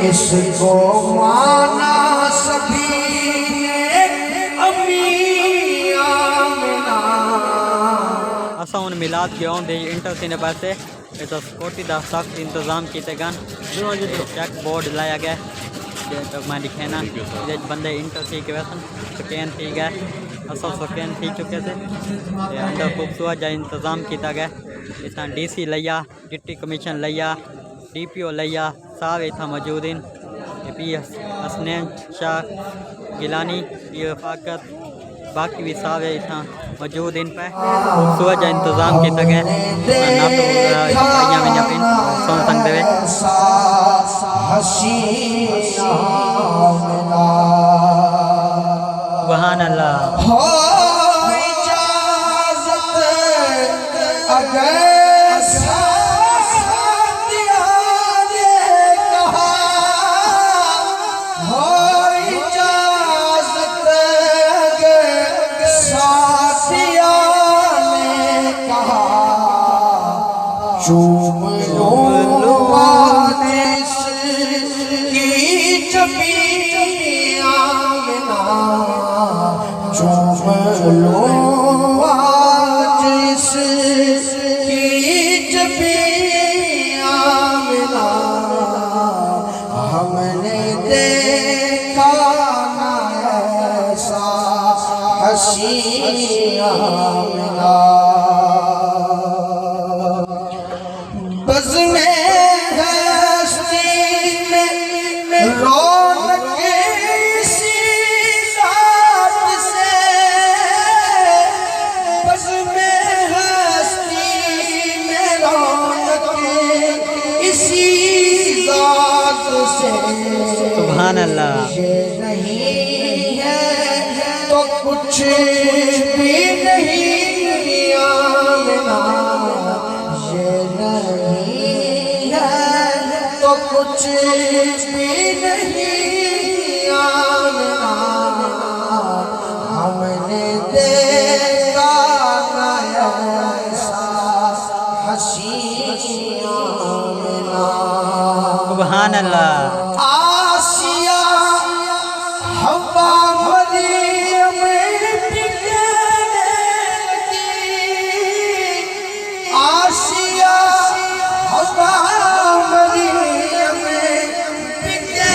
इसको माना सभी ने अम्मी आमिना। असां हुन मिलाद के आउंदे इंटर सिने पासे इस सिक्योरिटी का सख्त इंतजाम किए गए। चेक बोर्ड लाया गया तो मैं दिखाना बंदे इंटर थी के वैसन स्कैन थी गए असल स्कैन थी चुके थे अंदर खूबसूरत जा इंतजाम किया गया। इतना DC लिया, डिप्टी कमीशन लिया, DPO लिया, सारे इतना मौजूद हैं। PS हसनैन शाह गिलानी ये रफाकत बाकी भी सारे इतना मौजूद इन पे खूबसूरत जा इंतजाम किया गया। ना तो में जपिन सुन सकते हुए सुभान अल्लाह। हो इजाज़त अगर साथिया ने कहा, हो इजाज़त अगर साथिया ने कहा, चूम लो जिसकी जबीन आमिना, चूम लो आज इसकी जबीन आमिना। हमने देखा ना ऐसा हसी आमिना। बज़्म-ए हस्ती में रौनक इसी ज़ात से, बज़्म-ए हस्ती में रौनक इसी ज़ात से। सुभान अल्लाह। ये नहीं है तो कुछ भी नहीं आमिना, ये नहीं है तो कुछ भी नहीं आमिना। हमने देखा ना ऐसा हसी आमिना। सुभान अल्लाह। आसिया हवा मरियम बिकने लगी, आसिया हवा मरियम बिकने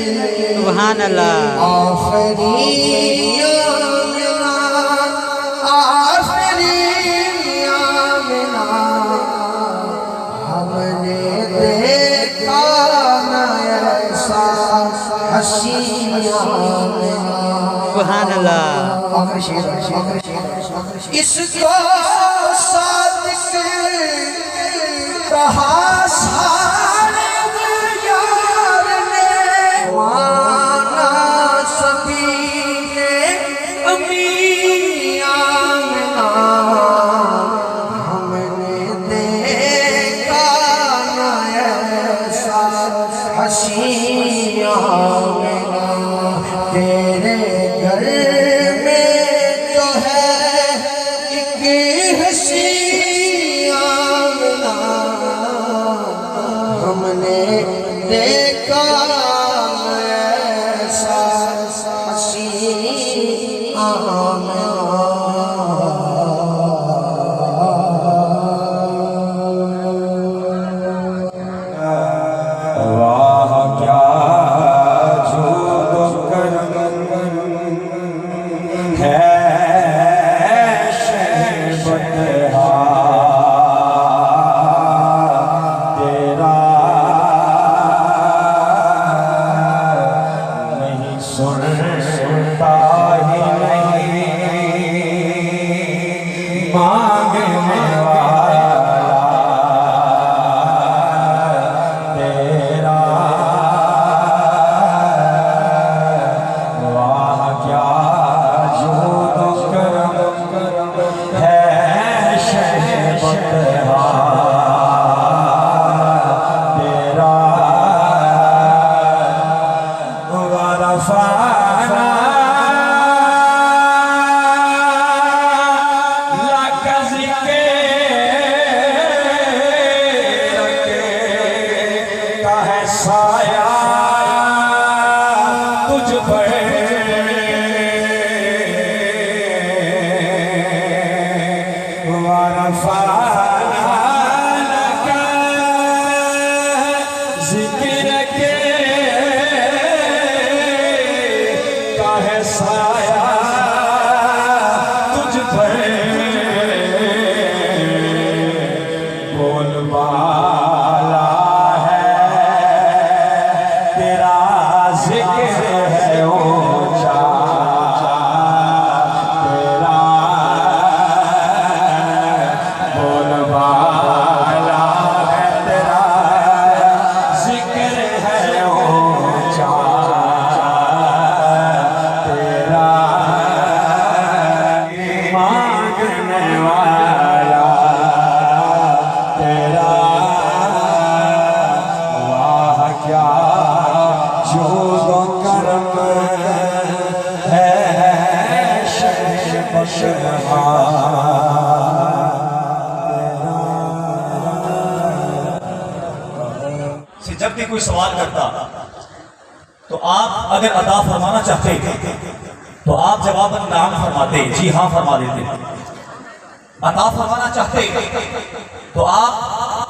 लगी। सुभान अल्लाह। आफरी आमिना, आफरी आमिना। हमने देखा ना ऐसा हसी आमिना। सुभान अल्लाह। इसको सादिक कहा सारे यार ने, माना सभी ने अम्मी आमिना। हमने देखा ना ऐसा हसी आमिना। तेरे घर में जो है एक हसी आमिना, हमने देखा ऐसा हसी आमिना। वाह क्या झूठ करम है शहबतहा तेरा साया तुझ पर जिक्र के काहे साया तुझ पर बोलबाला है तेरा जिक्र है ऊंचा तेरा बोलबाला है तेरा जिक्र है ऊंचा तेरा मांगने वाला तेरा वाह क्या जो करम है से जब भी कोई सवाल करता तो आप अगर अता फरमाना चाहते तो आप जवाबन नाम फरमाते, जी हाँ फरमा देते। अता फरमाना चाहते तो आप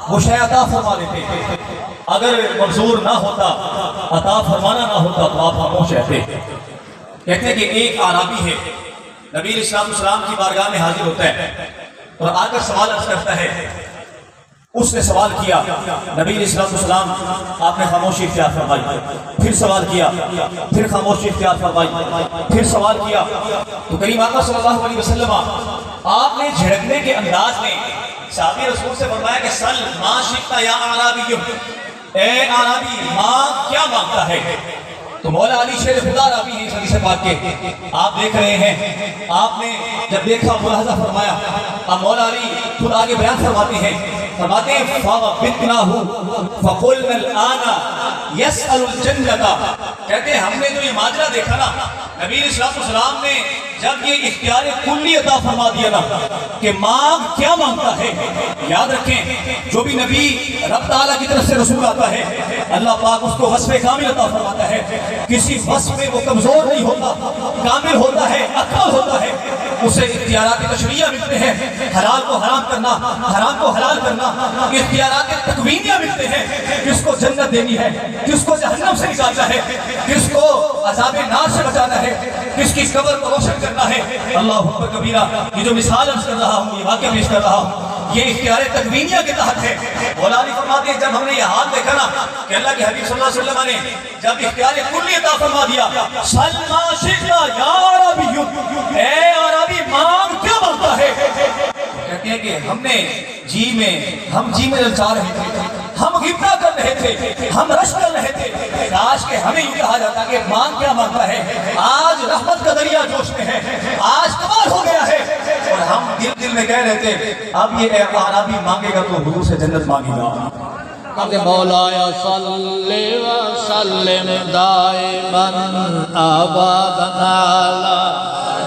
वो शय अता फरमा देते। अगर मंजूर ना होता, अता फरमाना ना होता तो आप खामोश रहते। कहते हैं कि एक आराबी है, नबी इस्लाम की बारगाह में हाजिर होता है और आकर सवाल अर्ज करता है। उसने सवाल किया, नबी इस्लाम आपने खामोशी इख्तियार फरमाई। फिर सवाल किया, फिर खामोशी इख्तियार फरमाई। फिर सवाल किया तो करीम आका सल्लल्लाहु अलैहि वसल्लम आपने झिड़कने के अंदाज में साहबी रसूल से फरमाया कि सल मा शिक्ता या आराबी, ए आराबी माँ क्या मांगता है। तो मौला अली शेर खुदा रावी है इस हदीस पाक के, आप देख रहे हैं। आपने जब देखा मुलाहजा फरमाया। अब मौला अली खुद आगे बयान फरमाते हैं, फरमाते हैं फ़बितनाहु फ़क़ुलनल आना यसअलुल जन्नता। कहते हैं हमने जो ये माजरा देखा ना, नबी इस्लाम ने जब ये इख्तियार कुल्ली अता फरमा दिया ना कि मांग क्या मांगता है। याद रखें, जो भी नबी रब ताला की तरफ से रसूल आता है, अल्लाह पाक उसको वस्फ़े कामिल अता फरमाता है। किसी वस्फ़ में वो कमजोर नहीं होता, कामिल होता है, अक्मल होता है। उसे इख्तियारात तशरीया मिलते हैं, हलाल को हराम करना, हराम को हलाल करना। इख्तियारात तकवीनिया मिलते हैं, किसको जन्नत देनी है, किसको जहन्नम से निकालना है, किसको अज़ाबे नार से बचाना है, किसकी कब्र को रोशन करना है। अल्लाह अकबर कबीरा। ये जो मिसाल अर्ज कर रहा हूँ, ये वाक़या पेश कर रहा हूँ, ये इख्तियार तकवीनिया के तहत है। मौला अली फरमाते हैं, जब हमने ये हाल देखा ना कि अल्लाह के हबीब सल्लल्लाहु अलैहि वसल्लम ने जब इख्तियार कुल्ली अता फरमा दिया, सल्मा शिक्ता या अरबी, ए अरबी मांग क्या मांगता है। कहते हैं कि हमने हम जी में ललचा रहे थे, हम गिफ्ता कर रहे थे, हम रश कर रहे थे। काश के हमें यूं कहा जाता कि मांग क्या मांगता है। आज रहमत का दरिया जोश में है, आज कमाल हो गया है, और हम दिल में कह रहे थे अब ये आराबी मांगेगा तो हुजूर से जन्नत मांगेगा। मौलाया सल्ले व सल्लिम दाइमन अबदन अला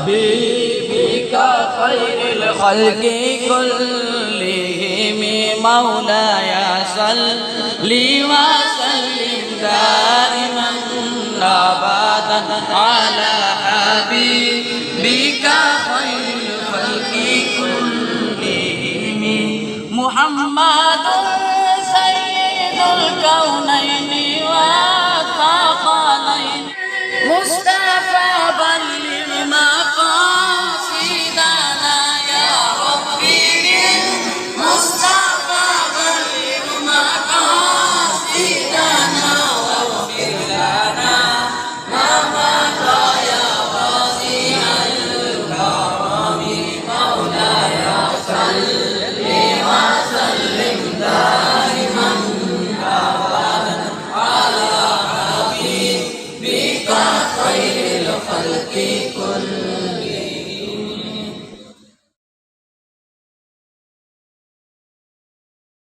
बीबिका खैरिल खल्क़ि कुल्लिहिम। मौलाया सल्ली व सल्लिम दाइमन अबदन अला